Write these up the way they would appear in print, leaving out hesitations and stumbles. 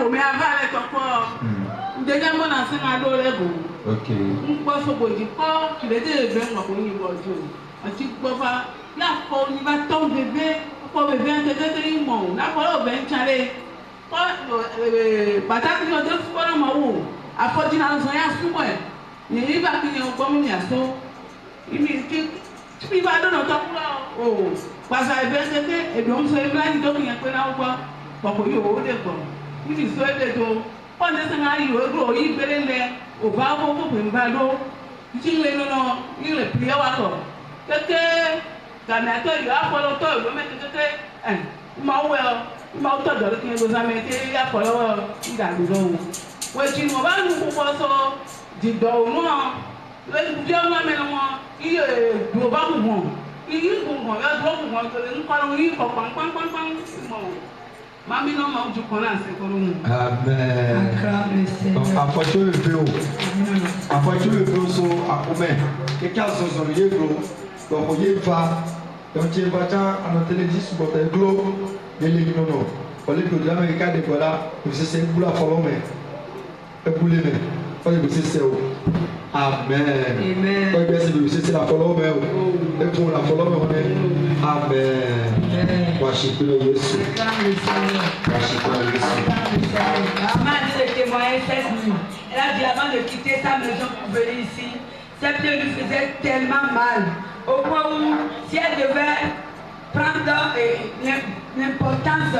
Mais avant, elle est encore. Déjà, mon ancien ado est beau. Ok. On peut se poser quoi? Tu l'as dit, bien, on va y voir. Tu peux pas. Là, on va tomber bébé. Pour bébé, c'est un monde. Là, pour le ben, Charlie. Bataki no te fukora mawu afɔdi na zɔn ya sumɔ yɛ nye yi ba kiri yɛn gbɔmu nya so imi ti ba do na tɔkura o pasa ebe tete ebiom so ebila ni do kiyan pe na gbɔ kpɔkɔ yi o de gbɔ imi so ebe do pɔnde sɛ ŋa yi o do yi gbele lɛ o ba wo ko pe ba do ti le nono yi le plie wa kɔ keke gamiatɔ yi afɔlɔ tɔ yi o mɛ keke ma wo yɛ. Ma auto dɔrɔ kí n gbèsè àmì tí yà kọ́ lọ́wọ́ ìdàgbé lọ́wọ́ wọ́n ti wọ́n bá nu kókó sọ dìdọ̀ òun náà lẹ́yìn tí wọ́n mẹ́rin wọn iye dùn bá kù wọ́n iye kù wọ́n yọ dùn kù wọ́n tẹ̀lé ń kọ́ra yìí kọ̀ pàǹpàǹpàǹpàǹ mọ̀ mami náà máa ju kan náà sí kọ́ra wọn. Amen. Afɔtsi ebe o afɔtsi ebe o so akumɛ keke azɔzɔ ye glo dɔkɔ ye va dɔkɔ va tsa anɔtɛlɛ dzi subɔtɛ glo. Yele ni nono, olè do dama yi ka de bɔla, osese bulu afɔlɔ mɛ, ebule mɛ, ɔyɛ osese o, amen. Ɔyɛ bɛ se bi osese la fɔlɔ mɛ o, ekun la fɔlɔ mɛ o mɛ, amen. Wasi kple Yesu. Wasi kple Yesu. Maman a dit le témoigner cette nuit. Elle a dit avant de quitter sa maison pour venir ici, cette nuit lui faisait tellement mal, au point où si elle devait prendre l'importance à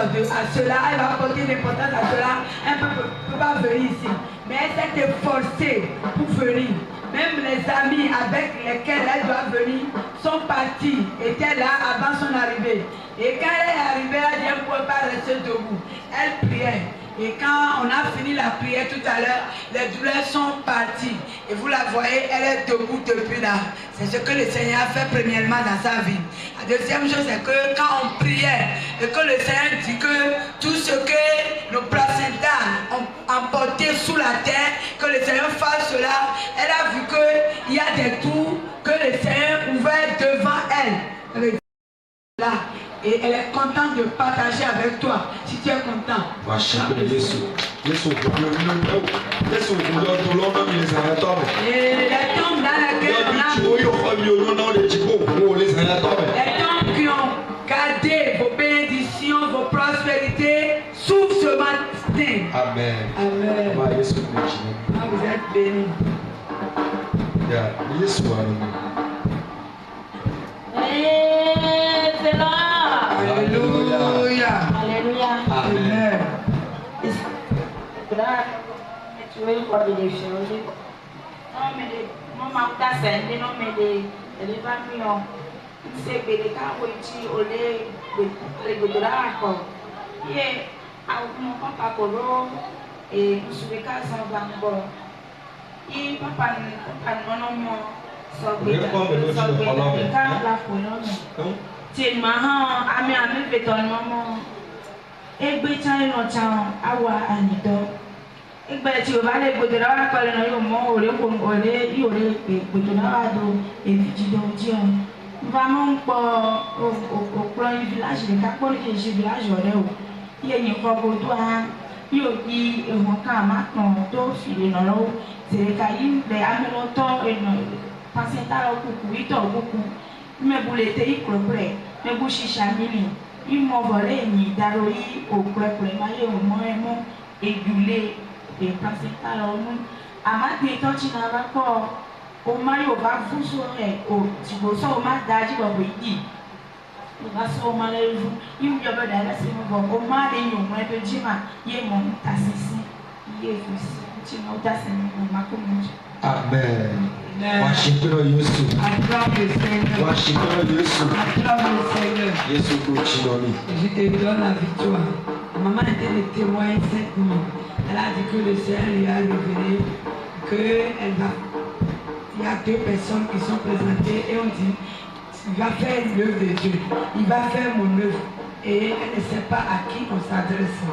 cela, elle va porter l'importance à cela, elle ne peut pas venir ici. Mais elle s'est forcée pour venir. Même les amis avec lesquels elle doit venir sont partis, étaient là avant son arrivée. Et quand elle est arrivée, elle ne pouvait pas rester debout. Elle priait. Et quand on a fini la prière tout à l'heure, les douleurs sont parties. Et vous la voyez, elle est debout depuis là. C'est ce que le Seigneur a fait premièrement dans sa vie. La deuxième chose, c'est que quand on priait et que le Seigneur dit que tout ce que nos placentas ont emporté sous la terre, que le Seigneur fasse cela, elle a vu qu'il y a des trous que le Seigneur ouvert devant elle. Là. Et elle est contente de partager avec toi, si tu es content. Et les tombes dans lesquelles on a... Les tombes qui ont gardé vos bénédictions, vos prospérités, s'ouvrent ce matin. Amen. Amen. Ah, vous êtes bénis. C'est là. Alléluia. Alléluia. Amen. Tu veux voir des choses? Non, mais mon maman t'a servi, non, mais les familles, c'est que les cas où tu les goudras encore. Et mon papa colo et je suis cas sans encore. Et papa non Ti mahan ami ami beton mama egbe chan no chan awa anido egbe ti o ba le gbodora wa pare na yo mo ore ko ore i ore pe gbodora wa do eviji do ji on va mo npo o plan village de ka pon ke ji village ore o iye yin ko bo do a yo di ehun ka ma kan to fi le no lo se ka yi be amelo to eno pasenta lo kuku ito kuku mebulete ikrople mebushisha mimi imobore ni daro yi okreple maye omo ejule e pasenta lo nu amate to china ba ko o mayo ba fuso e o tibo so o ma daji bo yi ba so ma le ru yu yo ba da se mo bo o ma de yun mo e pe jima ye mo tasisi ye fusi ti mo tasisi mo ma ko mo. Amen. Washington Yesu. Washington Yesu. Yesu continue. Je te donne la victoire. Maman était le témoin cette nuit. Elle a dit que le Seigneur lui a révélé qu'elle va. Il y a deux personnes qui sont présentées et on dit il va faire l'œuvre de Dieu. Il va faire mon œuvre. Et elle ne sait pas à qui on s'adresse.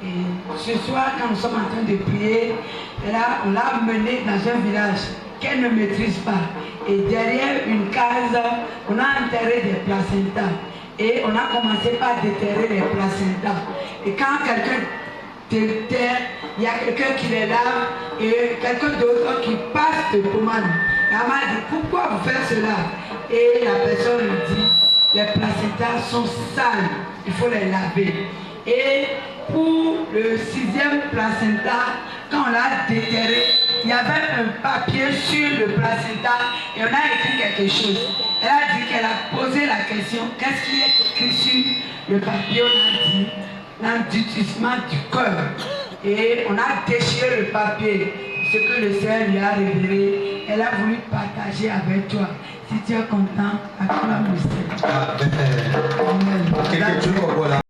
Et ce soir, quand nous sommes en train de prier, on l'a menée dans un village qu'elle ne maîtrise pas. Et derrière une case, on a enterré des placentas. Et on a commencé par déterrer les placentas. Et quand quelqu'un terre, il y a quelqu'un qui les lave et quelqu'un d'autre qui passe de pommade. Elle m'a dit, pourquoi vous faites cela? Et la personne lui dit, les placentas sont sales, il faut les laver. Et pour le 6e placenta, quand on l'a déterré, il y avait un papier sur le placenta et on a écrit quelque chose. Elle a dit qu'elle a posé la question, qu'est-ce qui est écrit sur le papier? On a dit l'endurcissement du cœur. Et on a déchiré le papier, ce que le Seigneur lui a révélé. Elle a voulu partager avec toi. Si tu es content, acclame le Seigneur. Amen. Amen. Quelqu'un